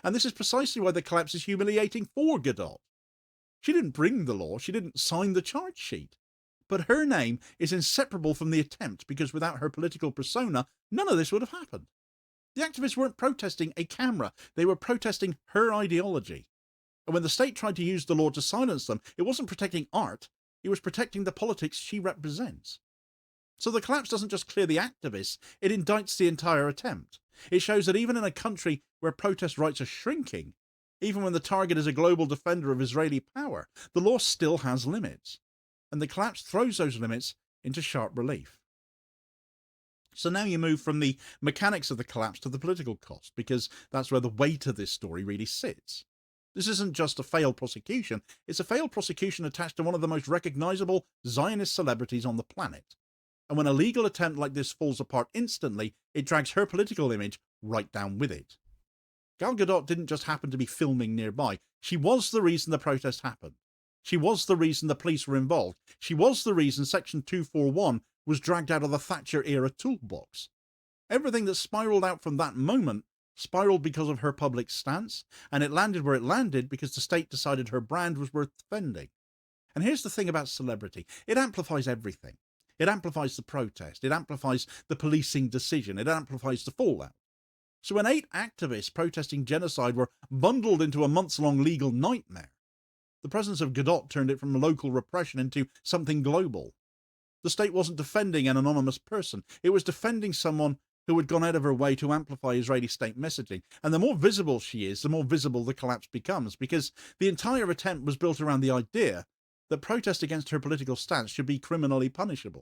And this is precisely why the collapse is humiliating for Gadot. She didn't bring the law, she didn't sign the charge sheet. But her name is inseparable from the attempt, because without her political persona, none of this would have happened. The activists weren't protesting a camera, they were protesting her ideology. And when the state tried to use the law to silence them, it wasn't protecting art, it was protecting the politics she represents. So the collapse doesn't just clear the activists, it indicts the entire attempt. It shows that even in a country where protest rights are shrinking, even when the target is a global defender of Israeli power, the law still has limits. And the collapse throws those limits into sharp relief. So now you move from the mechanics of the collapse to the political cost, because that's where the weight of this story really sits. This isn't just a failed prosecution, it's a failed prosecution attached to one of the most recognizable Zionist celebrities on the planet. And when a legal attempt like this falls apart instantly, it drags her political image right down with it. Gal Gadot didn't just happen to be filming nearby. She was the reason the protest happened. She was the reason the police were involved. She was the reason Section 241 was dragged out of the Thatcher-era toolbox. Everything that spiraled out from that moment spiraled because of her public stance, and it landed where it landed because the state decided her brand was worth defending. And here's the thing about celebrity. It amplifies everything. It amplifies the protest. It amplifies the policing decision. It amplifies the fallout. So when 8 activists protesting genocide were bundled into a months-long legal nightmare, the presence of Gadot turned it from local repression into something global. The state wasn't defending an anonymous person. It was defending someone who had gone out of her way to amplify Israeli state messaging. And the more visible she is, the more visible the collapse becomes, because the entire attempt was built around the idea that protest against her political stance should be criminally punishable.